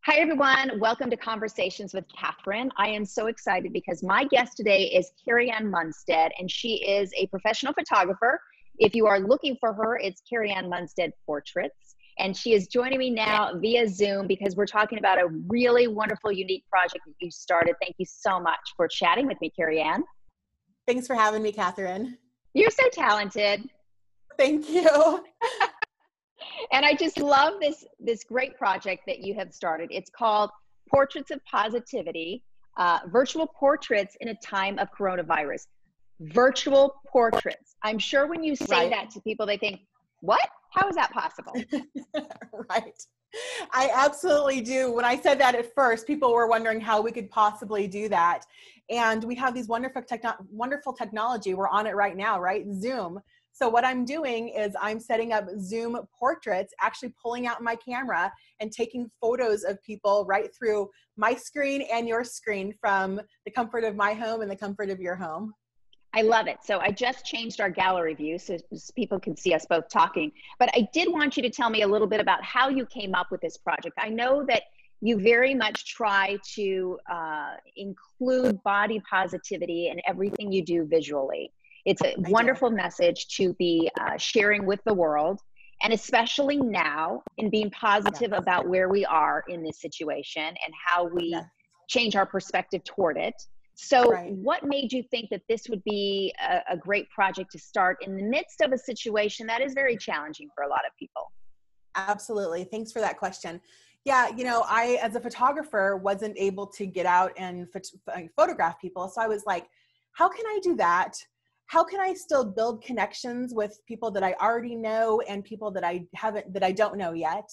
Hi, everyone. Welcome to Conversations with Catherine. I am so excited because my guest today is Karianne Munstedt, and she is a professional photographer. If you are looking for her, it's Karianne Munstedt Portraits. And she is joining me now via Zoom because we're talking about a really wonderful, unique project that you started. Thank you so much for chatting with me, Karianne. Thanks for having me, Catherine. You're so talented. Thank you. And I just love this great project that you have started. It's called Portraits of Positivity, Virtual Portraits in a Time of Coronavirus. Virtual portraits. I'm sure when you say that to people, they think, what? How is that possible? Right. I absolutely do. When I said that at first, people were wondering how we could possibly do that. And we have these wonderful technology. We're on it right now, right? Zoom. So what I'm doing is I'm setting up Zoom portraits, actually pulling out my camera and taking photos of people right through my screen and your screen from the comfort of my home and the comfort of your home. I love it. So I just changed our gallery view so people can see us both talking. But I did want you to tell me a little bit about how you came up with this project. I know that you very much try to include body positivity in everything you do visually. It's a wonderful message to be sharing with the world, and especially now in being positive about where we are in this situation and how we change our perspective toward it. So what made you think that this would be a great project to start in the midst of a situation that is very challenging for a lot of people? Absolutely. Thanks for that question. Yeah, you know, I, as a photographer, wasn't able to get out and photograph people. So I was like, how can I do that? How can I still build connections with people that I already know and people that I don't know yet?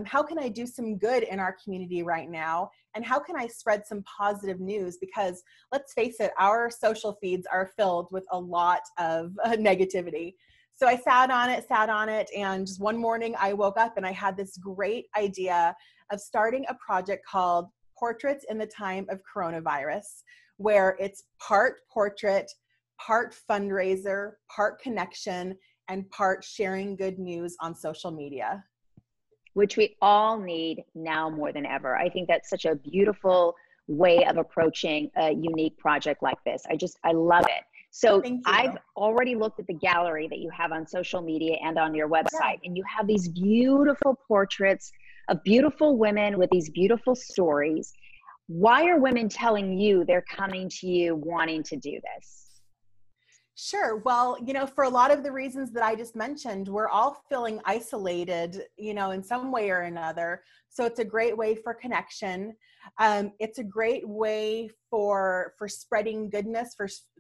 How can I do some good in our community right now? And how can I spread some positive news? Because let's face it, our social feeds are filled with a lot of negativity. So I sat on it, and just one morning I woke up and I had this great idea of starting a project called Portraits in the Time of Coronavirus, where it's part portrait, part fundraiser, part connection, and part sharing good news on social media. Which we all need now more than ever. I think that's such a beautiful way of approaching a unique project like this. I love it. So I've already looked at the gallery that you have on social media and on your website, and you have these beautiful portraits of beautiful women with these beautiful stories. Why are women telling you they're coming to you wanting to do this? Sure. Well, you know, for a lot of the reasons that I just mentioned, we're all feeling isolated, you know, in some way or another. So it's a great way for connection. It's a great way for spreading goodness,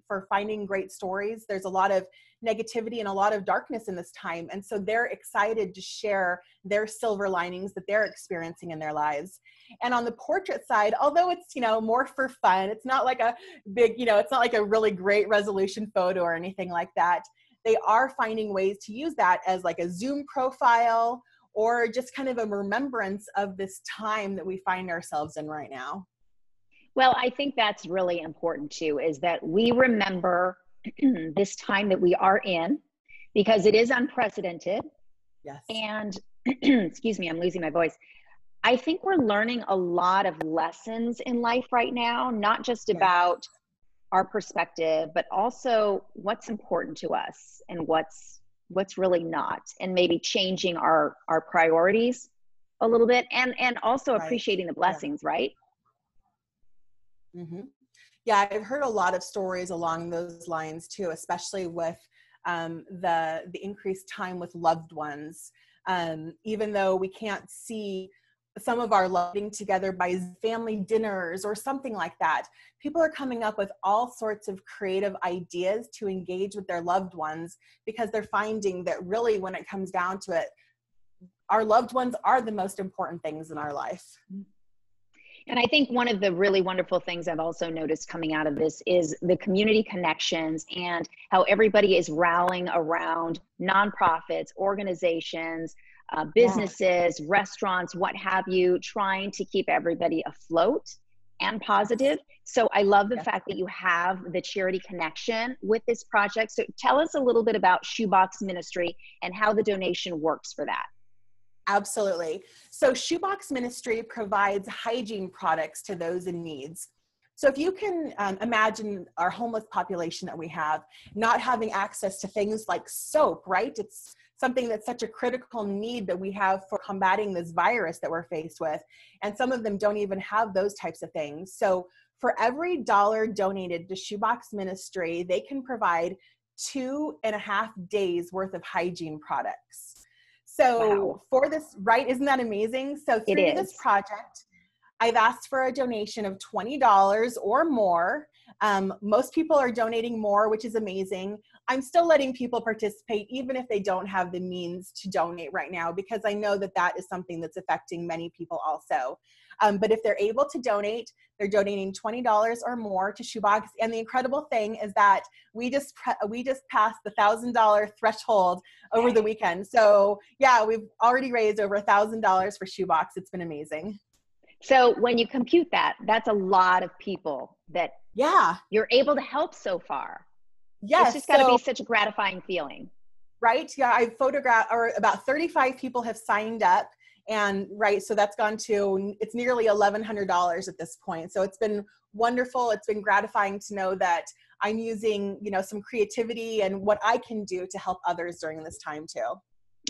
for finding great stories. There's a lot of negativity and a lot of darkness in this time. And so they're excited to share their silver linings that they're experiencing in their lives. And on the portrait side, although it's, you know, more for fun, it's not like a big, you know, it's not like a really great resolution photo or anything like that. They are finding ways to use that as like a Zoom profile or just kind of a remembrance of this time that we find ourselves in right now. Well, I think that's really important too, is that we remember this time that we are in, because it is unprecedented. Yes. And excuse me, I'm losing my voice. I think we're learning a lot of lessons in life right now, not just about our perspective, but also what's important to us and what's really not, and maybe changing our priorities a little bit, and also appreciating the blessings, right? Mm-hmm. Yeah, I've heard a lot of stories along those lines too, especially with the increased time with loved ones. Even though we can't see some of our loving together by family dinners or something like that, people are coming up with all sorts of creative ideas to engage with their loved ones, because they're finding that really, when it comes down to it, our loved ones are the most important things in our life. And I think one of the really wonderful things I've also noticed coming out of this is the community connections and how everybody is rallying around nonprofits, organizations, businesses, restaurants, what have you, trying to keep everybody afloat and positive. So I love the fact that you have the charity connection with this project. So tell us a little bit about Shoebox Ministry and how the donation works for that. Absolutely. So Shoebox Ministry provides hygiene products to those in needs. So if you can imagine our homeless population that we have not having access to things like soap, right? It's something that's such a critical need that we have for combating this virus that we're faced with. And some of them don't even have those types of things. So for every dollar donated to Shoebox Ministry, they can provide 2.5 days worth of hygiene products. So Wow. for this, right, isn't that amazing? So It through this is. project, I've asked for a donation of $20 or more. Most people are donating more, which is amazing. I'm still letting people participate, even if they don't have the means to donate right now, because I know that that is something that's affecting many people also. But if they're able to donate, they're donating $20 or more to Shoebox. And the incredible thing is that we just passed the $1,000 threshold over the weekend. So yeah, we've already raised over $1,000 for Shoebox. It's been amazing. So when you compute that, that's a lot of people that you're able to help so far. Yes. It's just got to be such a gratifying feeling. Right. Yeah. I've photographed, or about 35 people have signed up. And right, so that's gone to, it's nearly $1,100 at this point. So it's been wonderful. It's been gratifying to know that I'm using, some creativity and what I can do to help others during this time too.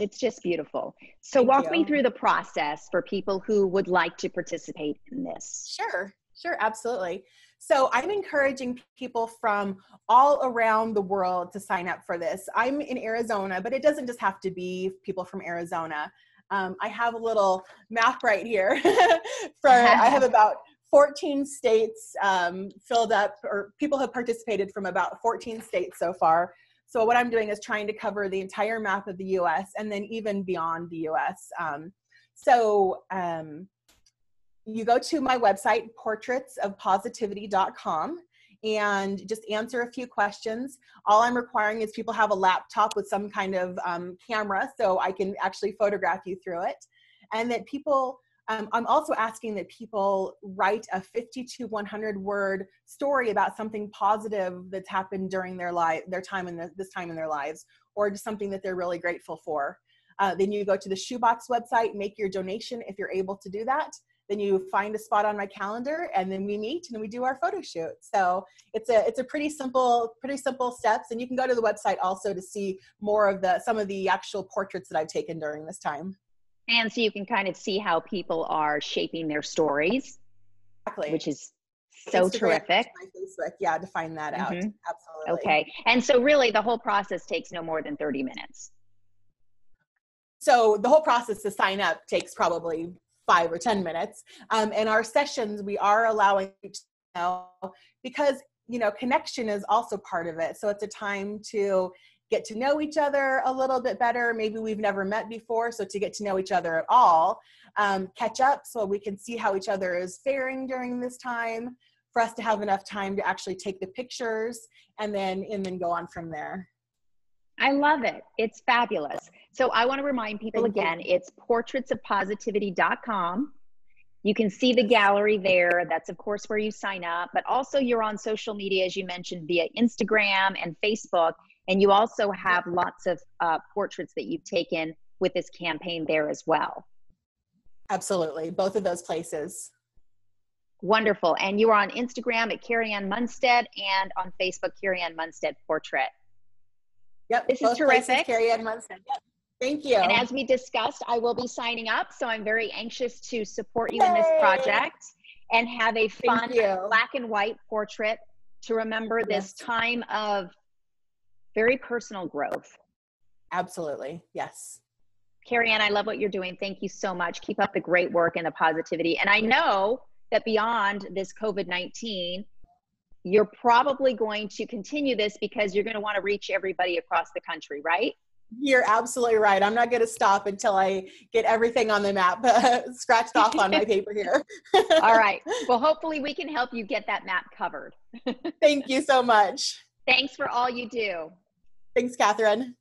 It's just beautiful. So walk me through the process for people who would like to participate in this. Sure, absolutely. So I'm encouraging people from all around the world to sign up for this. I'm in Arizona, but it doesn't just have to be people from Arizona. I have a little map right here. I have about 14 states filled up, or people have participated from about 14 states so far. So what I'm doing is trying to cover the entire map of the US and then even beyond the US. You go to my website, portraitsofpositivity.com, and just answer a few questions. All I'm requiring is people have a laptop with some kind of camera so I can actually photograph you through it. And that people, I'm also asking that people write a 50 to 100 word story about something positive that's happened during this time in their lives, or just something that they're really grateful for. Then you go to the Shoebox website, make your donation if you're able to do that. Then you find a spot on my calendar, and then we meet and we do our photo shoot. So it's a pretty simple steps. And you can go to the website also to see more of some of the actual portraits that I've taken during this time. And so you can kind of see how people are shaping their stories, exactly, which is so Instagram, terrific. My Facebook, to find that out. Absolutely. Okay. And so really the whole process takes no more than 30 minutes. So the whole process to sign up takes probably 5 or 10 minutes. And our sessions, we are allowing, because, connection is also part of it. So it's a time to get to know each other a little bit better. Maybe we've never met before. So to get to know each other at all, catch up so we can see how each other is faring during this time, for us to have enough time to actually take the pictures and then go on from there. I love it. It's fabulous. So I want to remind people again, it's portraitsofpositivity.com. You can see the gallery there. That's of course where you sign up, but also you're on social media, as you mentioned, via Instagram and Facebook. And you also have lots of portraits that you've taken with this campaign there as well. Absolutely. Both of those places. Wonderful. And you are on Instagram at Karianne Munstedt and on Facebook, Karianne Munstedt Portrait. Yep. This is terrific. Karianne Munstedt. Yep. Thank you. And as we discussed, I will be signing up. So I'm very anxious to support you in this project and have a fun black and white portrait to remember this time of very personal growth. Absolutely. Yes. Karianne, I love what you're doing. Thank you so much. Keep up the great work and the positivity. And I know that beyond this COVID-19, you're probably going to continue this because you're going to want to reach everybody across the country, right? You're absolutely right. I'm not going to stop until I get everything on the map scratched off on my paper here. All right. Well, hopefully we can help you get that map covered. Thank you so much. Thanks for all you do. Thanks, Catherine.